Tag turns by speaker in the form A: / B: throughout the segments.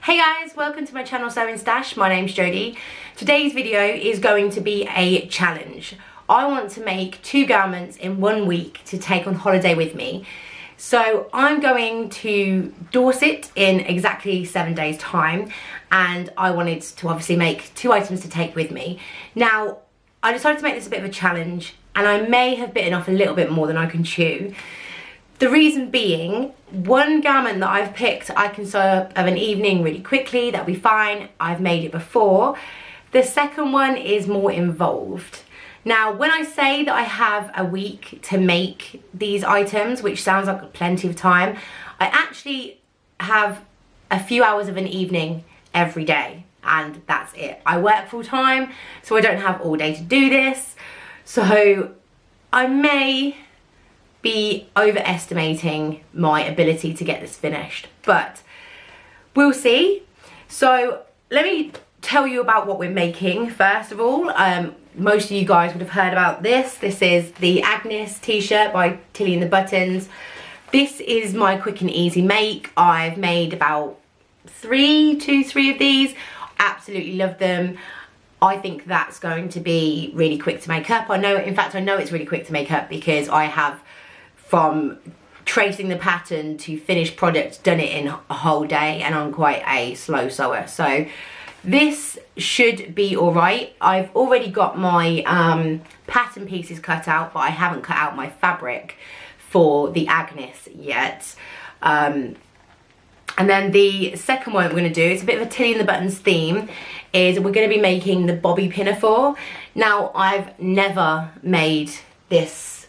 A: Hey guys, welcome to my channel Sewing Stash. My name's Jodie. Today's video is going to be a challenge. I want to make 2 garments in 1 week to take on holiday with me. So I'm going to Dorset in exactly 7 days time, and I wanted to obviously make 2 items to take with me. Now, I decided to make this a bit of a challenge, and I may have bitten off a little bit more than I can chew. The reason being, one garment that I've picked I can sew up of an evening really quickly, that'll be fine, I've made it before. The second one is more involved. Now, when I say that I have a week to make these items, which sounds like plenty of time, I actually have a few hours of an evening every day, and that's it. I work full time, so I don't have all day to do this. So I may be overestimating my ability to get this finished, but we'll see. So let me tell you about what we're making first of all. Most of you guys would have heard about this. This is the Agnes t-shirt by Tilly and the Buttons. This is my quick and easy make. I've made about 3 of these. Absolutely love them. I think that's going to be really quick to make up. I know it's really quick to make up because I have, from tracing the pattern to finished product, done it in a whole day, and I'm quite a slow sewer. So this should be all right. I've already got my pattern pieces cut out, but I haven't cut out my fabric for the Agnes yet. And then the second one we're going to do, it's a bit of a Tilly and the Buttons theme, is we're going to be making the Bobby Pinafore. Now, I've never made this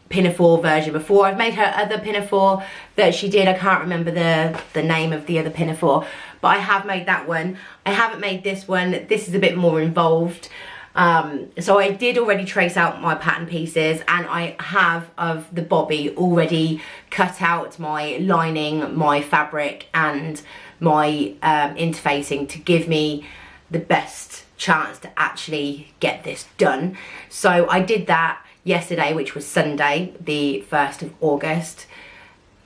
A: pinafore version before. I've made her other pinafore that she did. I can't remember the name of the other pinafore, but I have made that one. I haven't made this one. This is a bit more involved. So I did already trace out my pattern pieces, and I have of the Bobby already cut out my lining, my fabric and my interfacing to give me the best chance to actually get this done. So I did that yesterday, which was Sunday, the 1st of August.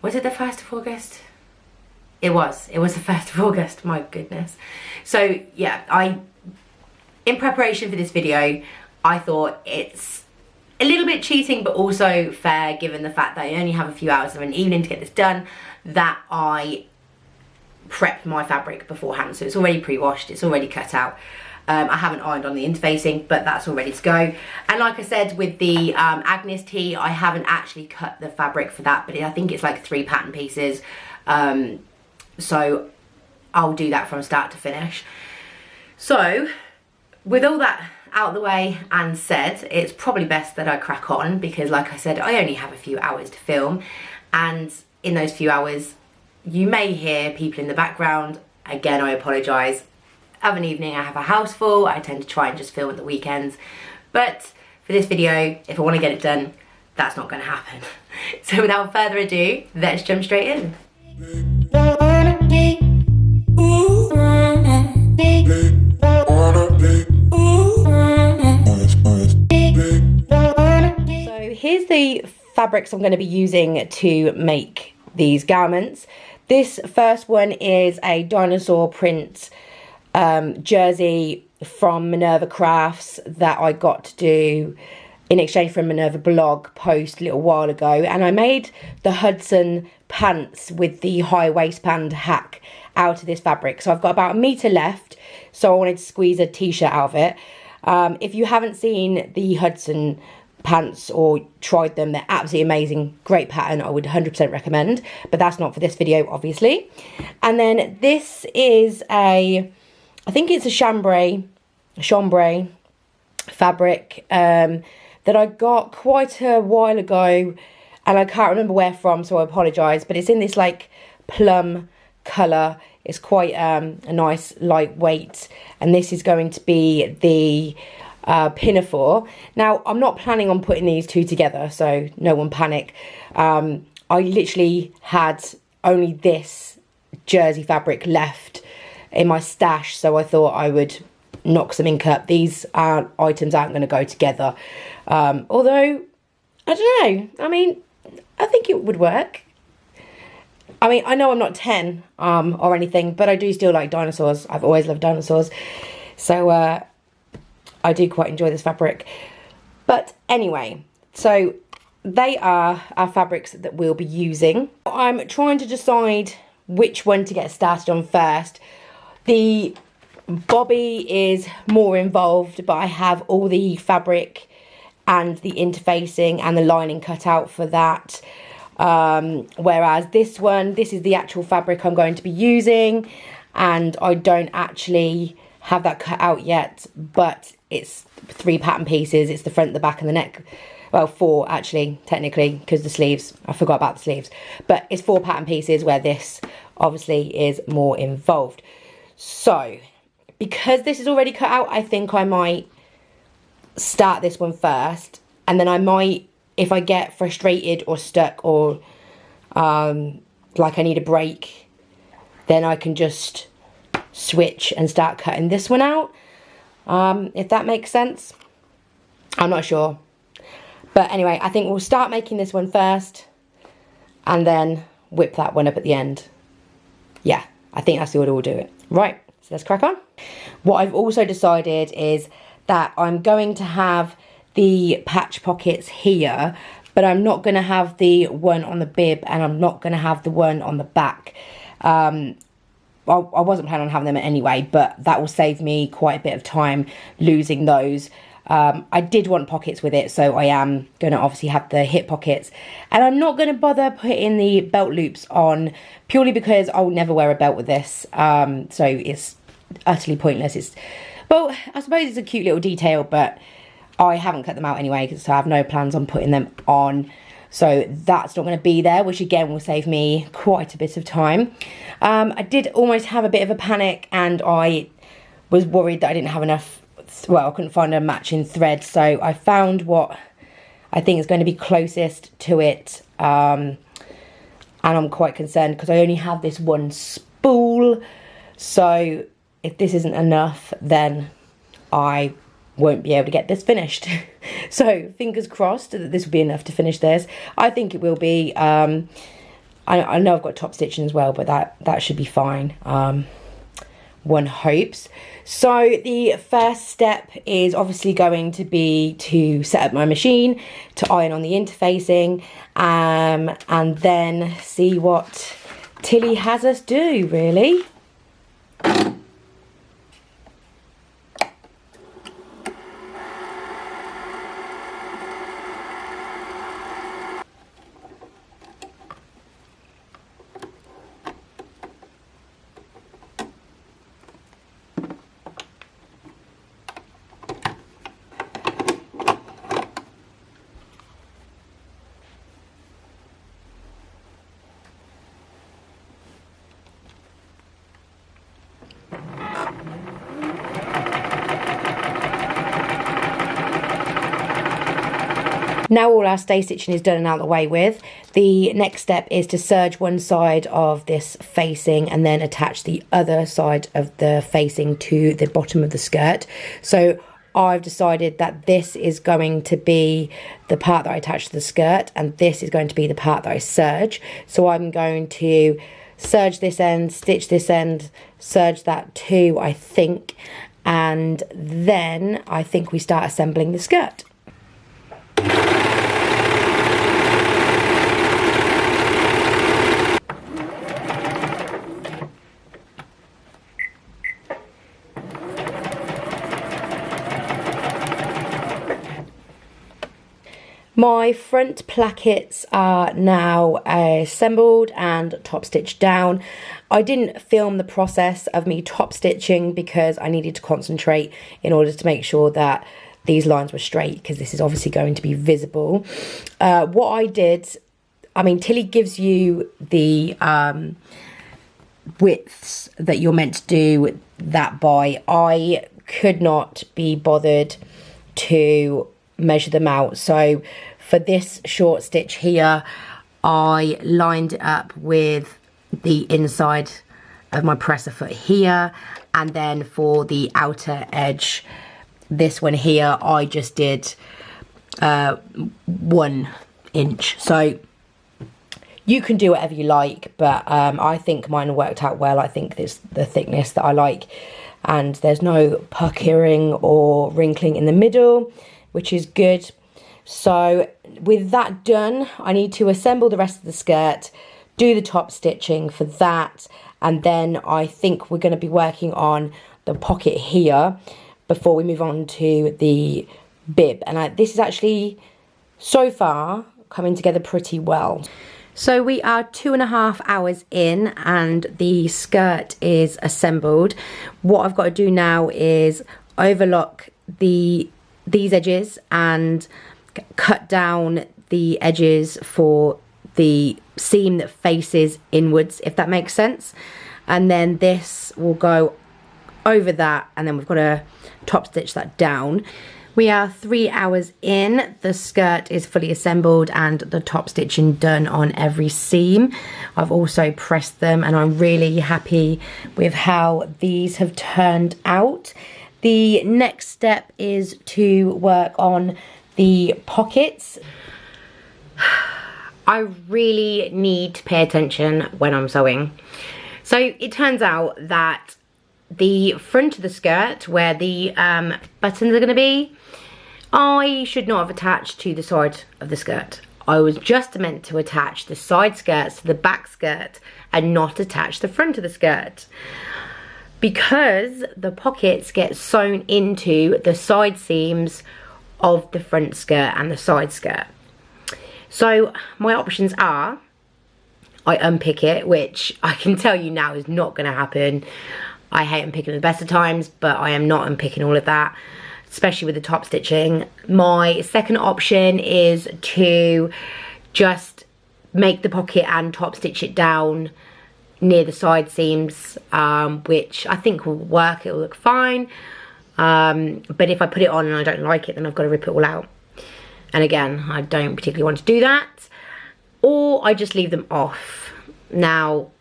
A: Was it the 1st of August? It was the 1st of August, my goodness. So yeah, in preparation for this video, I thought it's a little bit cheating, but also fair given the fact that I only have a few hours of an evening to get this done, that I prepped my fabric beforehand. So it's already pre-washed, it's already cut out. I haven't ironed on the interfacing, but that's all ready to go. And like I said, with the Agnes tee, I haven't actually cut the fabric for that, but I think it's like 3 pattern pieces. So I'll do that from start to finish. So with all that out of the way and said, it's probably best that I crack on, because like I said, I only have a few hours to film, and in those few hours you may hear people in the background. Again, I apologise. Of an evening I have a house full. I tend to try and just film at the weekends, but for this video, if I want to get it done, that's not going to happen. So without further ado, let's jump straight in. So here's the fabrics I'm going to be using to make these garments. This first one is a dinosaur print jersey from Minerva Crafts that I got to do in exchange for a Minerva blog post a little while ago, and I made the Hudson pants with the high waistband hack out of this fabric. So I've got about 1 meter left, so I wanted to squeeze a t-shirt out of it. If you haven't seen the Hudson pants or tried them, they're absolutely amazing, great pattern, I would 100% recommend, but that's not for this video obviously. And then this is I think it's a chambray fabric that I got quite a while ago, and I can't remember where from, so I apologise, but it's in this like plum colour. It's quite a nice lightweight, and this is going to be the pinafore. Now, I'm not planning on putting these 2 together, so no one panic. I literally had only this jersey fabric left in my stash, so I thought I would knock some ink up. These items aren't going to go together, although I don't know, I mean, I think it would work. I mean, I know I'm not 10 or anything, but I do still like dinosaurs. I've always loved dinosaurs. So I do quite enjoy this fabric. But anyway, so they are our fabrics that we'll be using. I'm trying to decide which one to get started on first. The bobby is more involved, but I have all the fabric and the interfacing and the lining cut out for that. Whereas this one, this is the actual fabric I'm going to be using, and I don't actually have that cut out yet, but it's 3 pattern pieces. It's the front, the back and the neck. Well, 4 actually, technically, because the sleeves, I forgot about the sleeves. But it's 4 pattern pieces where this obviously is more involved. So, because this is already cut out, I think I might start this one first. And then I might, if I get frustrated or stuck or like I need a break, then I can just switch and start cutting this one out. If that makes sense. I'm not sure. But anyway, I think we'll start making this one first and then whip that one up at the end. Yeah, I think that's the order we'll do it. Right, so let's crack on. What I've also decided is that I'm going to have the patch pockets here, but I'm not going to have the one on the bib and I'm not going to have the one on the back. I wasn't planning on having them anyway, but that will save me quite a bit of time losing those. I did want pockets with it, so I am going to obviously have the hip pockets. And I'm not going to bother putting the belt loops on, purely because I'll never wear a belt with this. So it's utterly pointless. Well, I suppose it's a cute little detail, but I haven't cut them out anyway, so I have no plans on putting them on. So that's not going to be there, which again will save me quite a bit of time. I did almost have a bit of a panic, and I was worried that I didn't have enough. Well, I couldn't find a matching thread, so I found what I think is going to be closest to it. And I'm quite concerned because I only have this one spool. So if this isn't enough, then I won't be able to get this finished. So fingers crossed that this will be enough to finish this. I think it will be. I know I've got top stitching as well, but that should be fine. One hopes. So the first step is obviously going to be to set up my machine, to iron on the interfacing, and then see what Tilly has us do, really. Now all our stay stitching is done and out of the way with, the next step is to serge one side of this facing and then attach the other side of the facing to the bottom of the skirt. So I've decided that this is going to be the part that I attach to the skirt, and this is going to be the part that I serge. So I'm going to serge this end, stitch this end, serge that too, I think, and then I think we start assembling the skirt. My front plackets are now assembled and top stitched down. I didn't film the process of me top stitching because I needed to concentrate in order to make sure that these lines were straight, because this is obviously going to be visible. What I did, I mean, Tilly gives you the widths that you're meant to do that by. I could not be bothered to measure them out, so for this short stitch here I lined it up with the inside of my presser foot here, and then for the outer edge, this one here, I just did 1 inch. So You can do whatever you like, but I think mine worked out well. I think it's the thickness that I like, and there's no puckering or wrinkling in the middle, which is good. So with that done, I need to assemble the rest of the skirt, do the top stitching for that, and then I think we're going to be working on the pocket here before we move on to the bib. And this is actually so far coming together pretty well. So we are 2.5 hours in and the skirt is assembled. What I've got to do now is overlock these edges and cut down the edges for the seam that faces inwards, if that makes sense. And then this will go over that, and then we've got to top stitch that down. We are 3 hours in, the skirt is fully assembled and the top stitching done on every seam. I've also pressed them and I'm really happy with how these have turned out. The next step is to work on the pockets. I really need to pay attention when I'm sewing. So it turns out that the front of the skirt, where the buttons are going to be, I should not have attached to the side of the skirt. I was just meant to attach the side skirts to the back skirt and not attach the front of the skirt, because the pockets get sewn into the side seams of the front skirt and the side skirt. So my options are, I unpick it, which I can tell you now is not going to happen. I hate unpicking at the best of times, but I am not unpicking all of that, especially with the top stitching. My second option is to just make the pocket and top stitch it down near the side seams, which I think will work, it will look fine. But if I put it on and I don't like it, then I've got to rip it all out. And again, I don't particularly want to do that. Or I just leave them off. Now,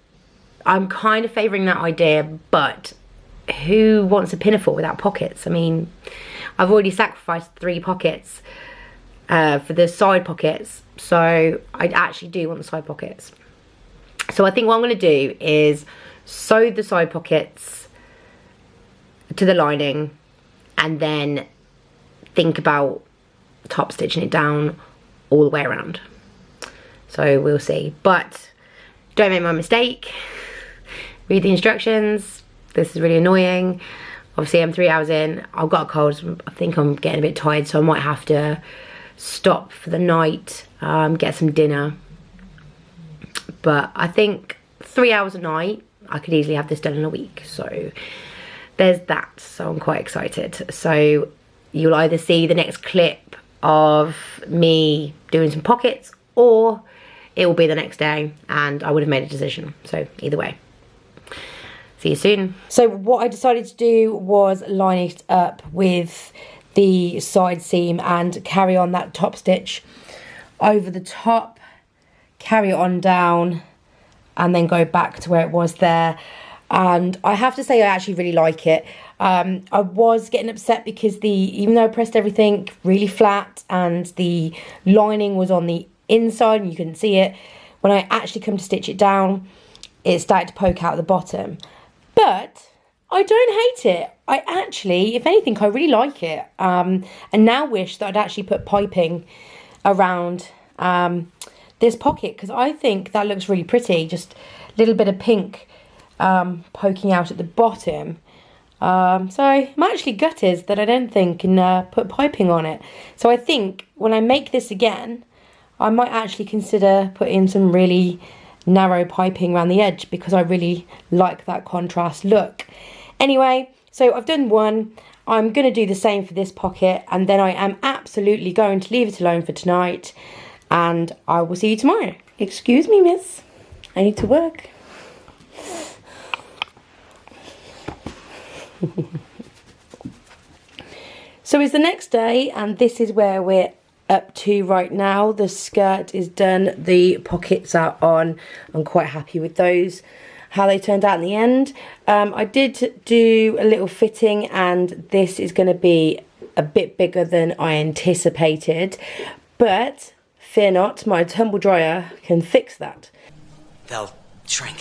A: I'm kind of favouring that idea, but who wants a pinafore without pockets? I mean, I've already sacrificed 3 pockets for the side pockets, so I actually do want the side pockets. So I think what I'm going to do is sew the side pockets to the lining and then think about top stitching it down all the way around. So we'll see, but don't make my mistake. Read the instructions. This is really annoying. Obviously I'm 3 hours in, I've got a cold, so I think I'm getting a bit tired, so I might have to stop for the night, get some dinner. But I think 3 hours a night, I could easily have this done in a week. So there's that, so I'm quite excited. So you'll either see the next clip of me doing some pockets, or it will be the next day and I would have made a decision. So either way. See you soon. So what I decided to do was line it up with the side seam and carry on that top stitch over the top, carry it on down, and then go back to where it was there. And I have to say I actually really like it. I was getting upset because even though I pressed everything really flat and the lining was on the inside and you couldn't see it, when I actually come to stitch it down, it started to poke out at the bottom. But I don't hate it. I actually, if anything, I really like it. And now wish that I'd actually put piping around this pocket, because I think that looks really pretty. Just a little bit of pink poking out at the bottom. So I'm actually gutted that I don't think can put piping on it. So I think when I make this again, I might actually consider putting some really narrow piping around the edge, because I really like that contrast look. Anyway, so I've done one. I'm going to do the same for this pocket, and then I am absolutely going to leave it alone for tonight, and I will see you tomorrow. Excuse me, miss. I need to work. So it's the next day, and this is where we're up to right now. The skirt is done, the pockets are on. I'm quite happy with those, how they turned out in the end. I did do a little fitting, and this is going to be a bit bigger than I anticipated, but fear not, my tumble dryer can fix that.
B: They'll shrink.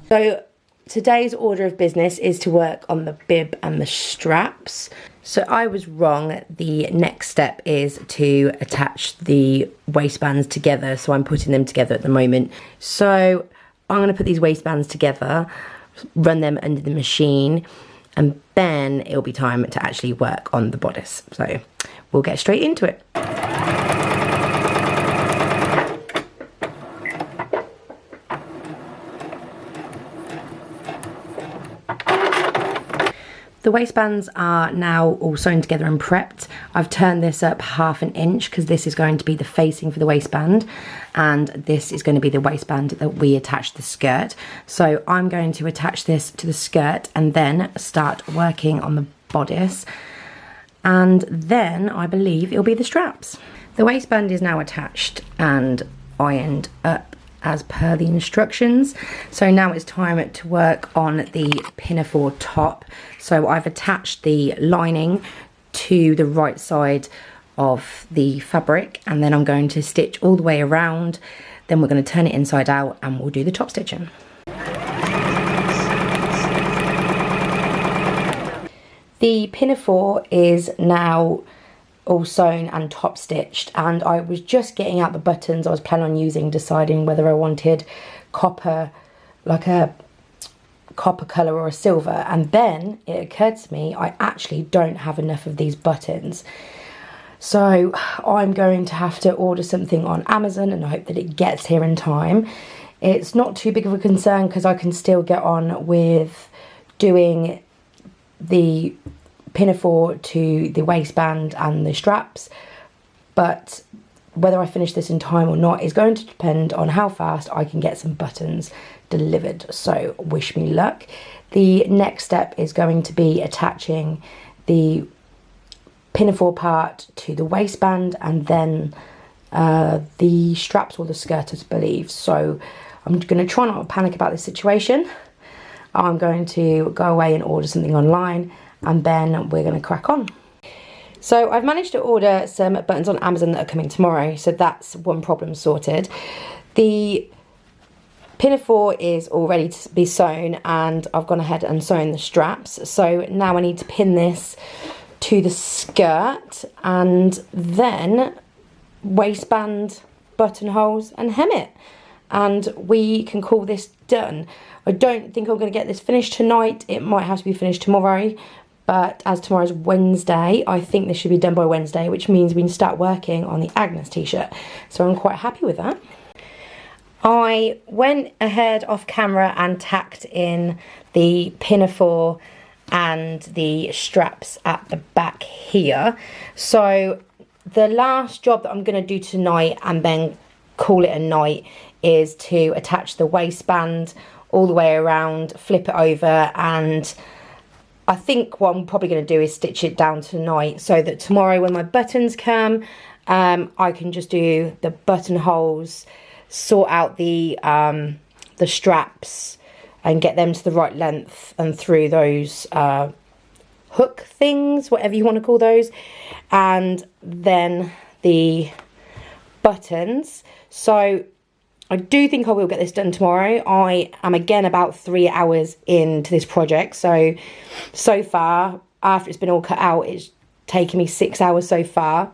A: So today's order of business is to work on the bib and the straps. So I was wrong. The next step is to attach the waistbands together. So I'm putting them together at the moment. So I'm going to put these waistbands together, run them under the machine, and then it'll be time to actually work on the bodice. So we'll get straight into it. The waistbands are now all sewn together and prepped. I've turned this up 1/2 inch because this is going to be the facing for the waistband, and this is going to be the waistband that we attach the skirt. So I'm going to attach this to the skirt and then start working on the bodice, and then I believe it'll be the straps. The waistband is now attached and ironed up as per the instructions. So now it's time to work on the Pinafore top. So I've attached the lining to the right side of the fabric, and then I'm going to stitch all the way around. Then we're going to turn it inside out and we'll do the top stitching. The Pinafore is now all sewn and top stitched, and I was just getting out the buttons I was planning on using, deciding whether I wanted copper, like a copper colour or a silver, and then it occurred to me I actually don't have enough of these buttons. So I'm going to have to order something on Amazon and I hope that it gets here in time. It's not too big of a concern because I can still get on with doing the Pinafore to the waistband and the straps, but whether I finish this in time or not is going to depend on how fast I can get some buttons delivered. So wish me luck. The next step is going to be attaching the Pinafore part to the waistband and then the straps or the skirt, I believe. So I'm going to try not to panic about this situation. I'm going to go away and order something online, and then we're going to crack on. So I've managed to order some buttons on Amazon that are coming tomorrow, so that's one problem sorted. The Pinafore is all ready to be sewn, and I've gone ahead and sewn the straps. So now I need to pin this to the skirt and then waistband, buttonholes and hem it, and we can call this done. I don't think I'm going to get this finished tonight. It might have to be finished tomorrow, but as tomorrow's Wednesday, I think this should be done by Wednesday, which means we can start working on the Agnes t-shirt. So I'm quite happy with that. I went ahead off camera and tacked in the Pinafore and the straps at the back here. So the last job that I'm going to do tonight and then call it a night is to attach the waistband all the way around, flip it over, and I think what I'm probably going to do is stitch it down tonight so that tomorrow when my buttons come, I can just do the buttonholes, sort out the straps and get them to the right length and through those hook things, whatever you want to call those, and then the buttons. So I do think I will get this done tomorrow. I am again about 3 hours into this project. So far, after it's been all cut out, it's taken me 6 hours so far.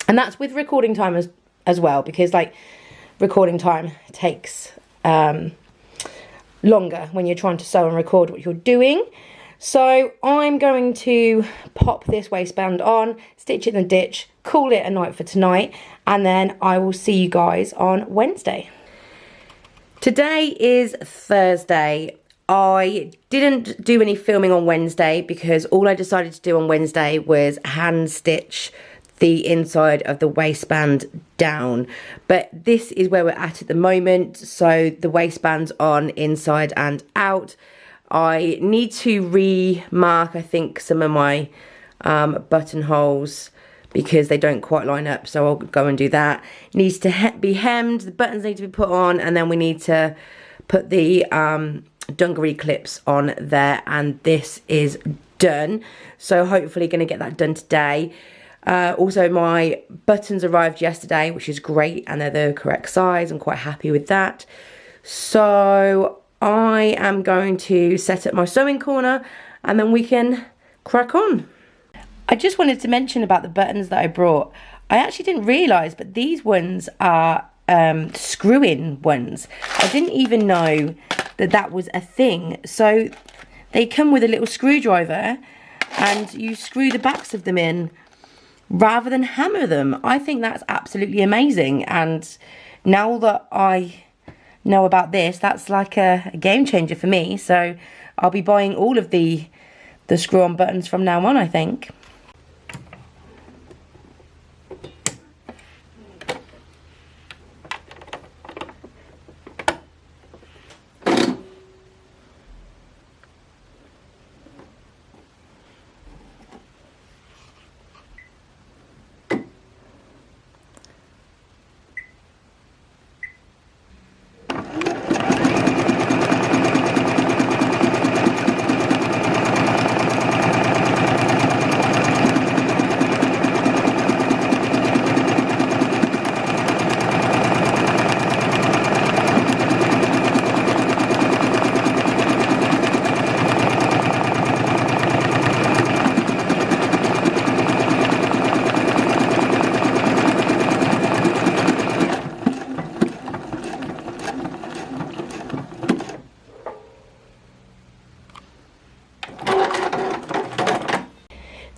A: And that's with recording time as well, because like recording time takes longer when you're trying to sew and record what you're doing. So I'm going to pop this waistband on, stitch it in the ditch, call it a night for tonight, and then I will see you guys on Wednesday. Today is Thursday. I didn't do any filming on Wednesday because all I decided to do on Wednesday was hand stitch the inside of the waistband down. But this is where we're at the moment. So the waistband's on inside and out. I need to remark, I think, some of my buttonholes because they don't quite line up, so I'll go and do that. It needs to be hemmed, the buttons need to be put on, and then we need to put the dungaree clips on there, and this is done. So hopefully going to get that done today. Also, my buttons arrived yesterday, which is great, and they're the correct size. I'm quite happy with that. So I am going to set up my sewing corner and then we can crack on. I just wanted to mention about the buttons that I brought. I actually didn't realise, but these ones are screw-in ones. I didn't even know that that was a thing. So they come with a little screwdriver and you screw the backs of them in rather than hammer them. I think that's absolutely amazing, and now that I know about this, that's like a game changer for me. So I'll be buying all of the screw-on buttons from now on, I think.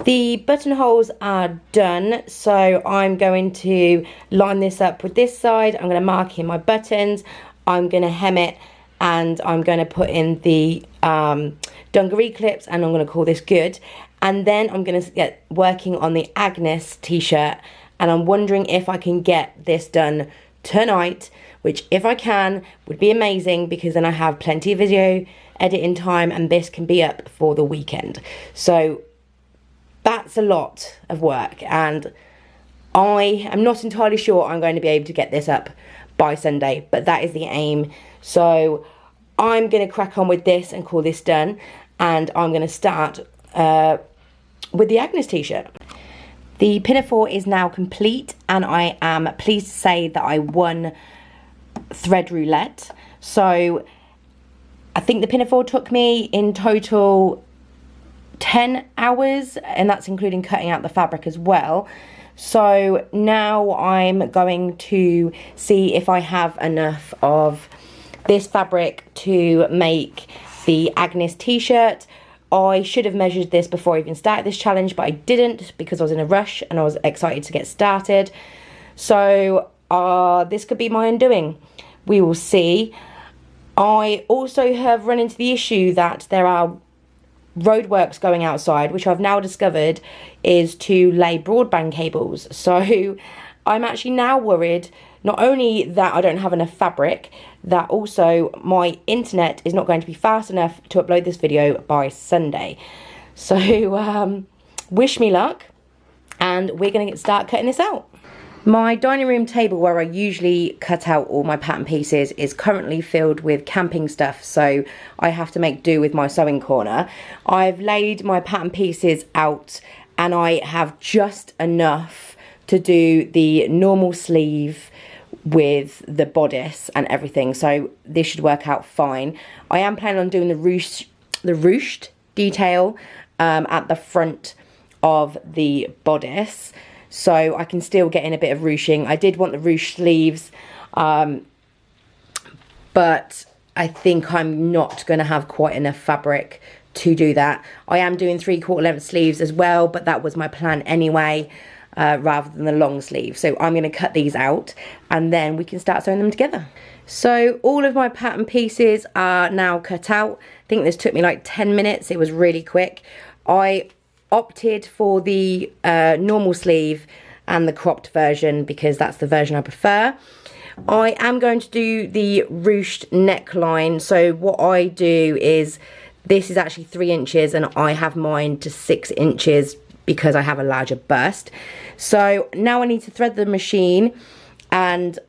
A: The buttonholes are done, so I'm going to line this up with this side. I'm going to mark in my buttons, I'm going to hem it, and I'm going to put in the dungaree clips, and I'm going to call this good. And then I'm going to get working on the Agnes t-shirt, and I'm wondering if I can get this done tonight, which if I can would be amazing, because then I have plenty of video editing time and this can be up for the weekend. So that's a lot of work, and I am not entirely sure I'm going to be able to get this up by Sunday, but that is the aim. So I'm going to crack on with this and call this done, and I'm going to start with the Agnes t-shirt. The Pinafore is now complete, and I am pleased to say that I won thread roulette. So I think the Pinafore took me in total 10 hours, and that's including cutting out the fabric as well. So now I'm going to see if I have enough of this fabric to make the Agnes t-shirt. I should have measured this before I even started this challenge, but I didn't because I was in a rush and I was excited to get started. So this could be my undoing. We will see. I also have run into the issue that there are roadworks going outside, which I've now discovered is to lay broadband cables. So I'm actually now worried not only that I don't have enough fabric, that also my internet is not going to be fast enough to upload this video by Sunday. So wish me luck, and we're going to start cutting this out. My dining room table, where I usually cut out all my pattern pieces, is currently filled with camping stuff, so I have to make do with my sewing corner. I've laid my pattern pieces out, and I have just enough to do the normal sleeve with the bodice and everything, so this should work out fine. I am planning on doing the ruched detail at the front of the bodice, so I can still get in a bit of ruching. I did want the ruched sleeves, but I think I'm not going to have quite enough fabric to do that. I am doing 3/4 length sleeves as well, but that was my plan anyway, rather than the long sleeve. So I'm going to cut these out and then we can start sewing them together. So all of my pattern pieces are now cut out. I think this took me like 10 minutes. It was really quick. I opted for the normal sleeve and the cropped version because that's the version I prefer. I am going to do the ruched neckline. So what I do is, this is actually 3 inches and I have mine to 6 inches because I have a larger bust. So now I need to thread the machine, and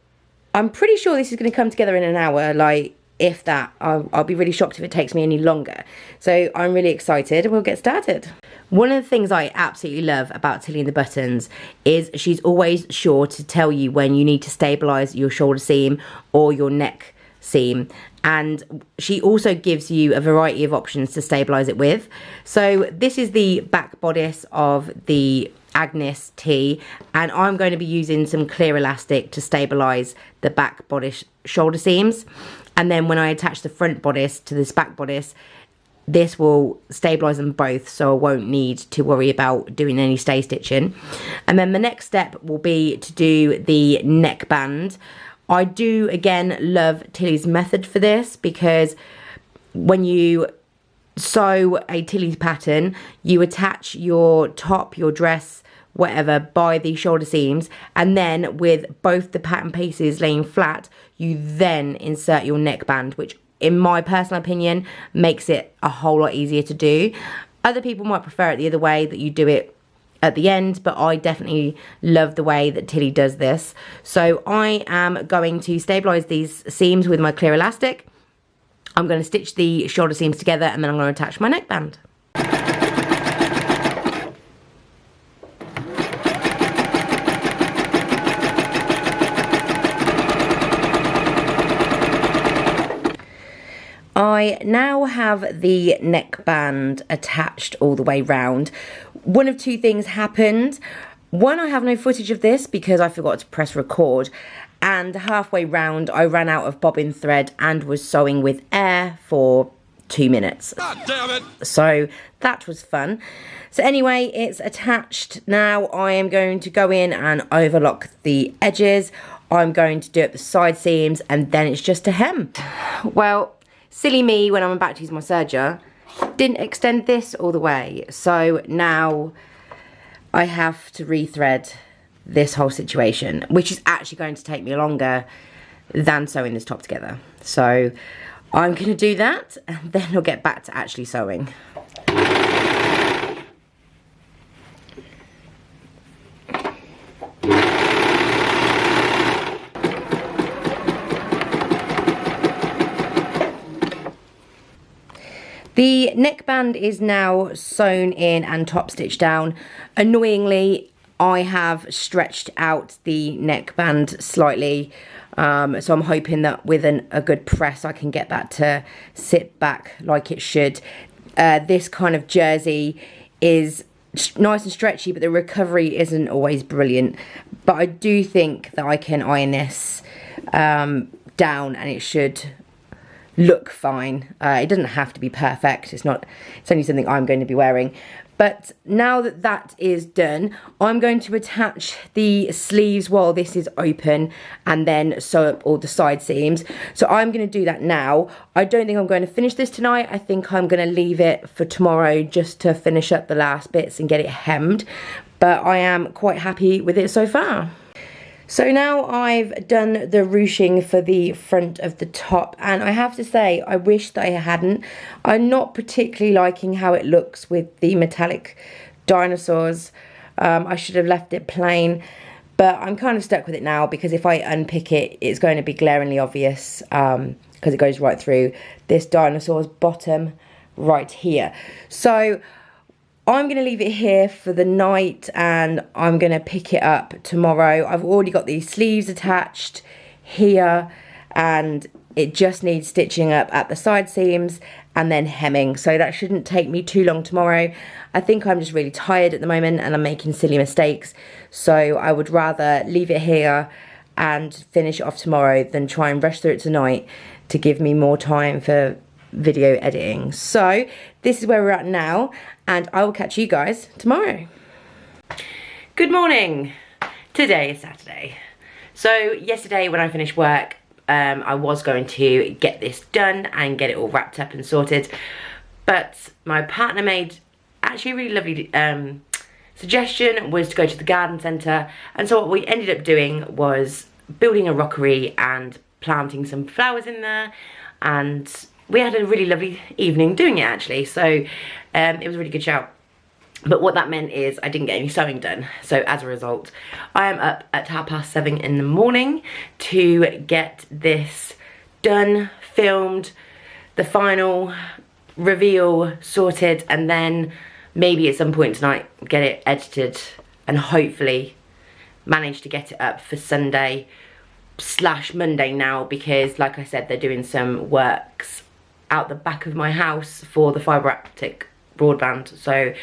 A: I'm pretty sure this is going to come together in an hour, like if that. I'll be really shocked if it takes me any longer. So I'm really excited and we'll get started. One of the things I absolutely love about Tilly and the Buttons is she's always sure to tell you when you need to stabilise your shoulder seam or your neck seam, and she also gives you a variety of options to stabilise it with. So this is the back bodice of the Agnes tee, and I'm going to be using some clear elastic to stabilise the back bodice shoulder seams, and then when I attach the front bodice to this back bodice, this will stabilise them both, so I won't need to worry about doing any stay stitching. And then the next step will be to do the neckband. I do again love Tilly's method for this, because when you sew a Tilly's pattern, you attach your top, your dress, whatever, by the shoulder seams, and then with both the pattern pieces laying flat, you then insert your neckband, which in my personal opinion makes it a whole lot easier to do. Other people might prefer it the other way, that you do it at the end, but I definitely love the way that Tilly does this. So I am going to stabilise these seams with my clear elastic. I'm going to stitch the shoulder seams together, and then I'm going to attach my neckband. I now have the neckband attached all the way round. One of two things happened. One, I have no footage of this because I forgot to press record, and halfway round I ran out of bobbin thread and was sewing with air for 2 minutes. God damn it! So that was fun. So anyway, it's attached now. I am going to go in and overlock the edges. I'm going to do up the side seams, and then it's just a hem. Well, silly me, when I'm about to use my serger, didn't extend this all the way. So now I have to rethread this whole situation, which is actually going to take me longer than sewing this top together. So I'm going to do that, and then I'll get back to actually sewing. The neckband is now sewn in and top stitched down. Annoyingly, I have stretched out the neckband slightly, so I'm hoping that with a good press I can get that to sit back like it should. This kind of jersey is nice and stretchy, but the recovery isn't always brilliant. But I do think that I can iron this down, and it should look fine. It doesn't have to be perfect. It's only something I'm going to be wearing. But now that that is done, I'm going to attach the sleeves while this is open, and then sew up all the side seams. So I'm going to do that now. I don't think I'm going to finish this tonight. I think I'm going to leave it for tomorrow just to finish up the last bits and get it hemmed. But I am quite happy with it so far. So now I've done the ruching for the front of the top, and I have to say, I wish that I hadn't. I'm not particularly liking how it looks with the metallic dinosaurs. I should have left it plain, but I'm kind of stuck with it now, because if I unpick it, it's going to be glaringly obvious, because it goes right through this dinosaur's bottom right here. So I'm going to leave it here for the night, and I'm going to pick it up tomorrow. I've already got these sleeves attached here, and it just needs stitching up at the side seams and then hemming. So that shouldn't take me too long tomorrow. I think I'm just really tired at the moment, and I'm making silly mistakes. So I would rather leave it here and finish it off tomorrow than try and rush through it tonight to give me more time for video editing. So this is where we're at now, and I will catch you guys tomorrow. Good morning. Today is Saturday. So yesterday when I finished work, I was going to get this done and get it all wrapped up and sorted, but my partner made actually a really lovely suggestion, was to go to the garden centre. And so what we ended up doing was building a rockery and planting some flowers in there, and we had a really lovely evening doing it actually. So it was a really good shout. But what that meant is I didn't get any sewing done. So as a result, I am up at 7:30 in the morning to get this done, filmed, the final reveal sorted, and then maybe at some point tonight get it edited and hopefully manage to get it up for Sunday / Monday now, because like I said, they're doing some works out the back of my house for the fibre optic broadband, so I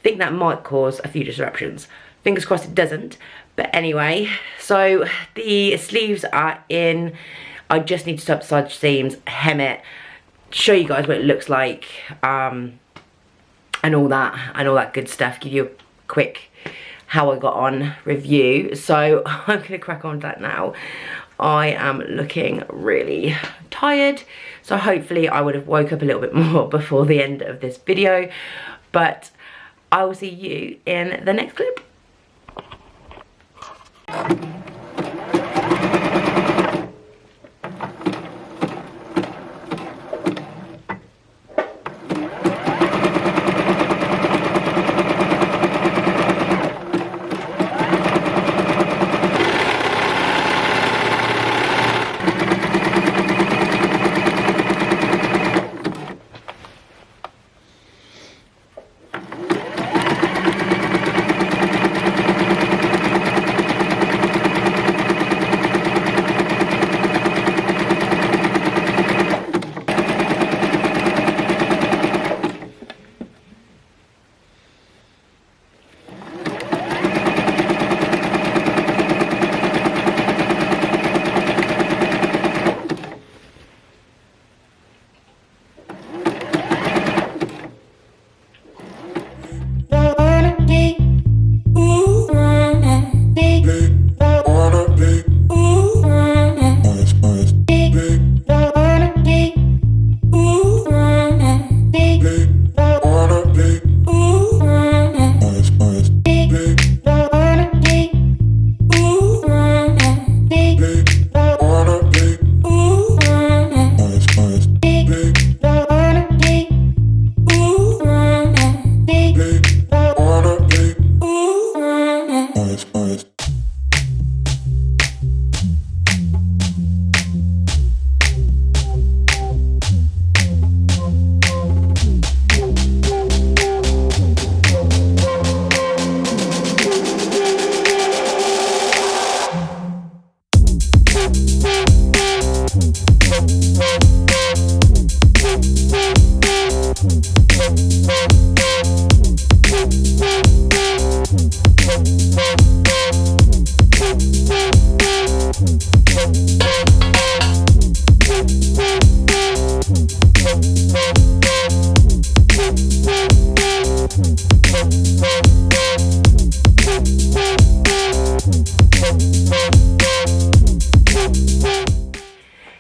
A: think that might cause a few disruptions. Fingers crossed it doesn't. But anyway, so the sleeves are in. I just need to stop side seams, hem it, show you guys what it looks like, and all that good stuff, give you a quick how I got on review. So I'm gonna crack on to that now. I am looking really tired, so hopefully I would have woke up a little bit more before the end of this video, but I will see you in the next clip.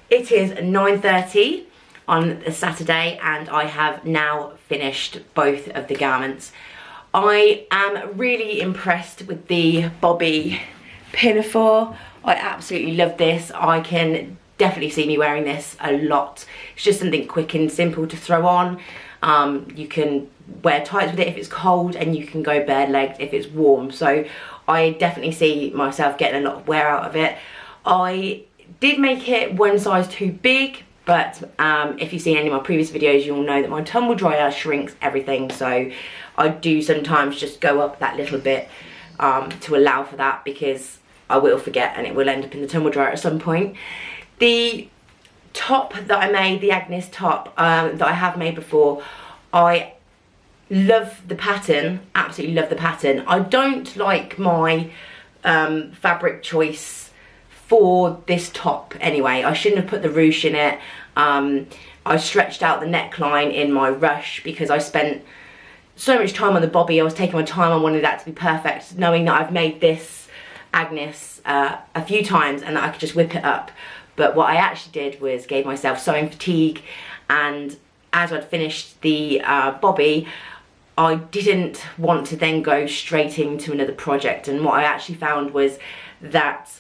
A: It is 9:30 on a Saturday and I have now finished both of the garments. I am really impressed with the Bobby Pinafore. I absolutely love this. I can definitely see me wearing this a lot. It's just something quick and simple to throw on. You can wear tights with it if it's cold, and you can go bare-legged if it's warm. So I definitely see myself getting a lot of wear out of it. I did make it one size too big, but if you've seen any of my previous videos, you'll know that my tumble dryer shrinks everything. So I do sometimes just go up that little bit to allow for that, because I will forget and it will end up in the tumble dryer at some point. The top that I made, the Agnes top that I have made before, I love the pattern, absolutely love the pattern. I don't like my fabric choice for this top anyway. I shouldn't have put the ruche in it. I stretched out the neckline in my rush because I spent so much time on the Bobby. I was taking my time, I wanted that to be perfect, knowing that I've made this Agnes a few times and that I could just whip it up. But what I actually did was gave myself sewing fatigue, and as I'd finished the Bobby, I didn't want to then go straight into another project. And what I actually found was that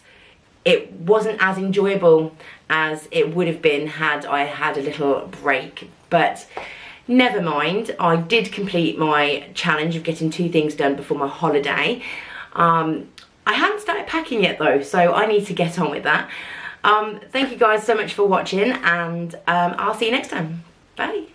A: it wasn't as enjoyable as it would have been had I had a little break. But never mind, I did complete my challenge of getting 2 things done before my holiday. I haven't started packing yet though, so I need to get on with that. Thank you guys so much for watching, and I'll see you next time. Bye.